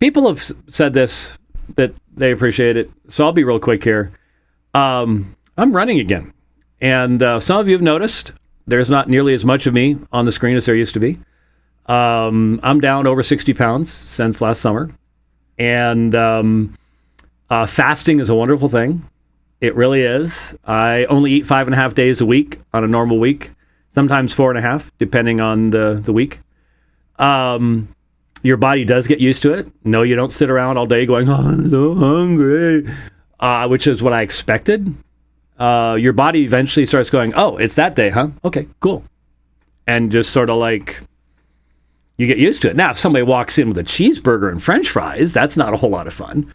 people have said this, that they appreciate it. So I'll be real quick here. I'm running again. And some of you have noticed there's not nearly as much of me on the screen as there used to be. I'm down over 60 pounds since last summer. And fasting is a wonderful thing. It really is. I only eat 5.5 days a week on a normal week, sometimes 4.5, depending on the week. Your body does get used to it. No, you don't sit around all day going, oh, I'm so hungry, which is what I expected. Your body eventually starts going, oh, it's that day, huh? Okay, cool. And just sort of like, you get used to it. Now, if somebody walks in with a cheeseburger and French fries, that's not a whole lot of fun.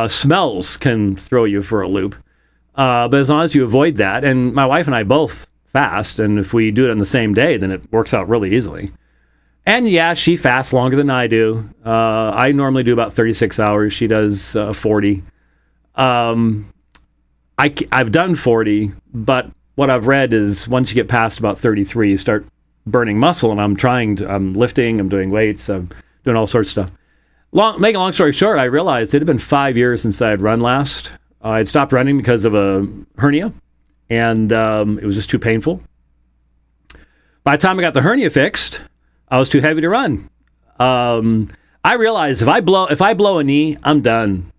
Smells can throw you for a loop. But as long as you avoid that, and my wife and I both fast, and if we do it on the same day, then it works out really easily. And yeah, she fasts longer than I do. I normally do about 36 hours. She does 40. I've done 40, but what I've read is once you get past about 33, you start burning muscle, and I'm lifting, I'm doing weights, I'm doing all sorts of stuff. Make a long story short, I realized it had been 5 years since I had run last. I'd stopped running because of a hernia, and it was just too painful. By the time I got the hernia fixed, I was too heavy to run. I realized if I blow a knee, I'm done.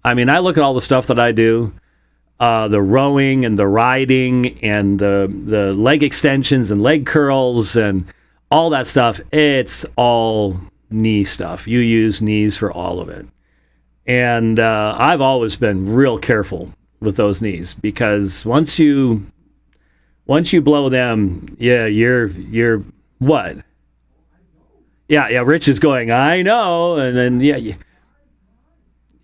I mean, I look at all the stuff that I do, the rowing and the riding and the leg extensions and leg curls and all that stuff. It's all knee stuff. You use knees for all of it. And I've always been real careful with those knees because once you blow them, yeah, you're what? Yeah, Rich is going, I know, and then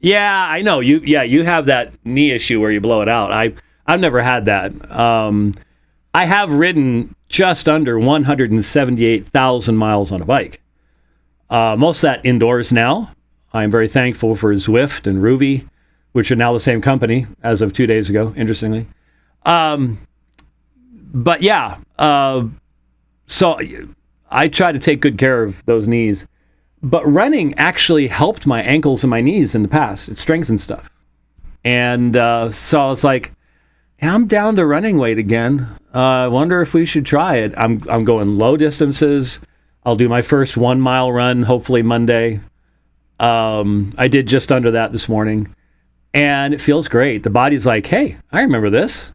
yeah, I know. You have that knee issue where you blow it out. I've never had that. I have ridden just under 178,000 miles on a bike. Most of that indoors now. I'm very thankful for Zwift and Ruby, which are now the same company as of 2 days ago, interestingly. But yeah, so I try to take good care of those knees. But running actually helped my ankles and my knees in the past. It strengthened stuff. And so I was like, yeah, I'm down to running weight again. I wonder if we should try it. I'm going low distances. I'll do my first 1 mile run, hopefully Monday. I did just under that this morning. And it feels great. The body's like, hey, I remember this.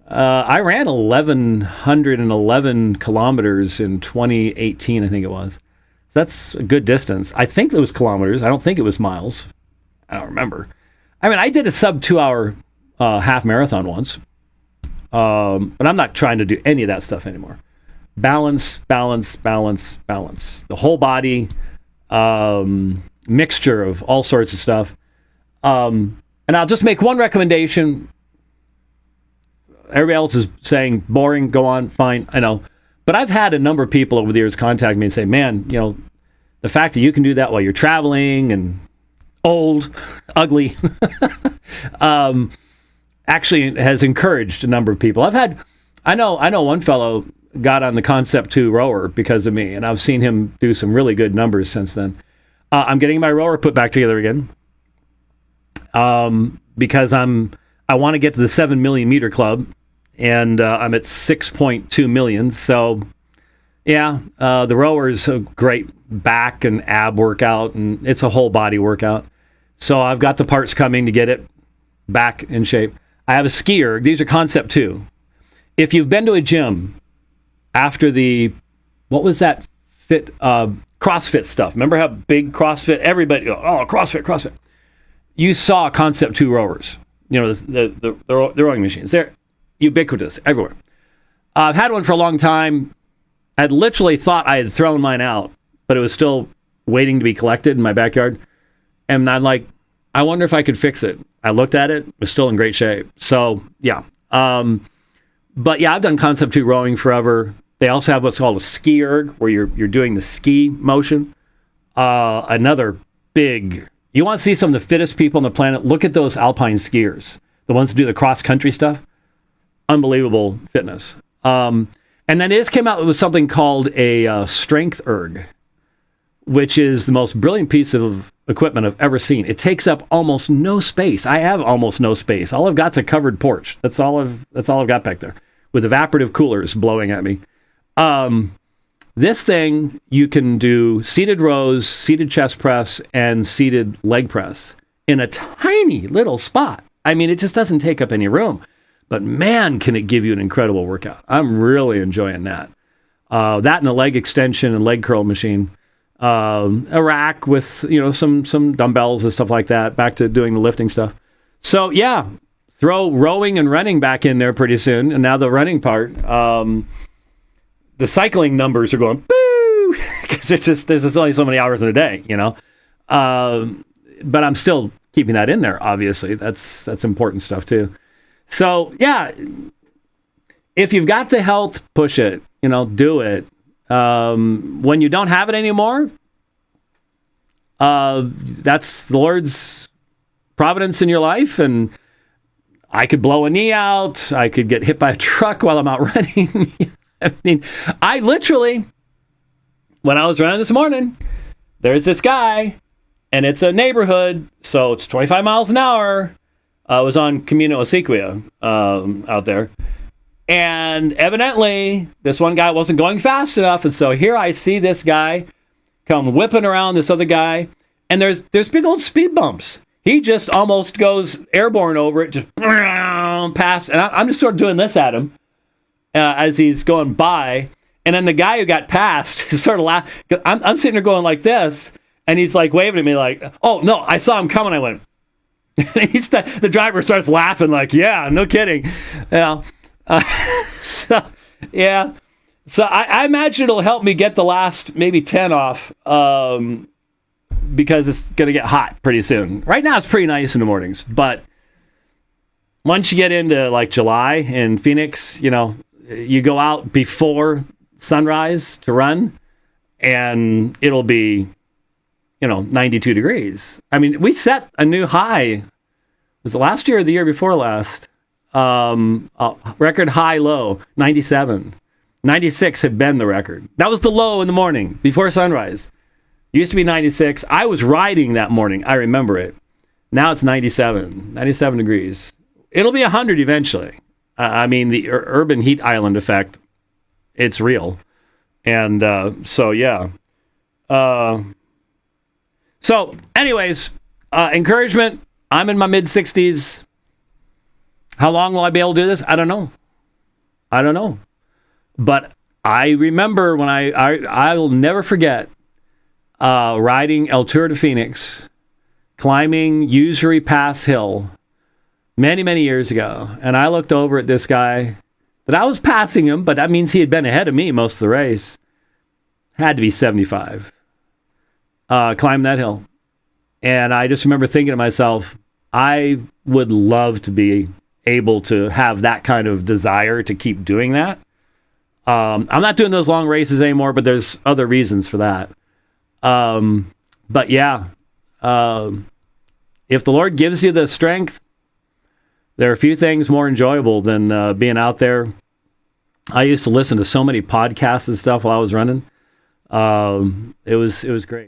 I ran 1,111 kilometers in 2018, I think it was. So that's a good distance. I think it was kilometers. I don't think it was miles. I don't remember. I mean, I did a sub 2 hour half marathon once. But I'm not trying to do any of that stuff anymore. Balance, balance, balance, balance. The whole body, mixture of all sorts of stuff. And I'll just make one recommendation. Everybody else is saying, boring, go on, fine, I know. But I've had a number of people over the years contact me and say, man, the fact that you can do that while you're traveling and old, ugly, actually has encouraged a number of people. I know one fellow got on the Concept 2 rower because of me, and I've seen him do some really good numbers since then. I'm getting my rower put back together again because I want to get to the 7 million meter club, and I'm at 6.2 million. So, yeah, the rower is a great back and ab workout, and it's a whole body workout. So I've got the parts coming to get it back in shape. I have a skier. These are Concept 2. If you've been to a gym after what was that CrossFit stuff? Remember how big CrossFit? Everybody, CrossFit. You saw Concept 2 rowers. The rowing machines. They're ubiquitous everywhere. I've had one for a long time. I'd literally thought I had thrown mine out, but it was still waiting to be collected in my backyard. And I'm like, I wonder if I could fix it. I looked at it. It was still in great shape. So, yeah. But yeah, I've done Concept 2 rowing forever. They also have what's called a ski erg, where you're doing the ski motion. Another big... You want to see some of the fittest people on the planet? Look at those alpine skiers. The ones that do the cross-country stuff. Unbelievable fitness. And then they just came out with something called a strength erg, which is the most brilliant piece of equipment I've ever seen. It takes up almost no space. I have almost no space. All I've got's a covered porch. That's all I've got back there, with evaporative coolers blowing at me. This thing, you can do seated rows, seated chest press, and seated leg press in a tiny little spot. I mean, it just doesn't take up any room. But man, can it give you an incredible workout. I'm really enjoying that. That and a leg extension and leg curl machine. A rack with, some dumbbells and stuff like that. Back to doing the lifting stuff. So, yeah, throw rowing and running back in there pretty soon. And now the running part. The cycling numbers are going, boo! Because there's just only so many hours in a day, But I'm still keeping that in there, obviously. That's important stuff, too. So, yeah, if you've got the health, push it. Do it. When you don't have it anymore, that's the Lord's providence in your life. And I could blow a knee out. I could get hit by a truck while I'm out running. I mean, I literally, when I was running this morning, there's this guy, and it's a neighborhood, so it's 25 miles an hour. I was on Camino Sequia out there. And evidently, this one guy wasn't going fast enough, and so here I see this guy come whipping around this other guy, and there's big old speed bumps. He just almost goes airborne over it, just past, and I'm just sort of doing this at him. As he's going by, and then the guy who got past is sort of laughing. I'm sitting there going like this, and he's like waving at me like, "Oh no, I saw him coming." I went. The driver starts laughing like, "Yeah, no kidding." So I imagine it'll help me get the last maybe 10 off, because it's gonna get hot pretty soon. Right now it's pretty nice in the mornings, but once you get into like July in Phoenix, you go out before sunrise to run, and it'll be, 92 degrees. I mean, we set a new high. Was it last year or the year before last? Record high low, 97. 96 had been the record. That was the low in the morning before sunrise. It used to be 96. I was riding that morning. I remember it. Now it's 97 degrees. It'll be 100 eventually. I mean, the urban heat island effect, it's real. And so, yeah. So, anyways, encouragement. I'm in my mid-60s. How long will I be able to do this? I don't know. But I remember when I will never forget riding El Tour de Phoenix, climbing Usury Pass Hill, many, many years ago. And I looked over at this guy that I was passing him, but that means he had been ahead of me most of the race. Had to be 75. Climbed that hill. And I just remember thinking to myself, I would love to be able to have that kind of desire to keep doing that. I'm not doing those long races anymore, but there's other reasons for that. But yeah, if the Lord gives you the strength, there are a few things more enjoyable than being out there. I used to listen to so many podcasts and stuff while I was running. It was great.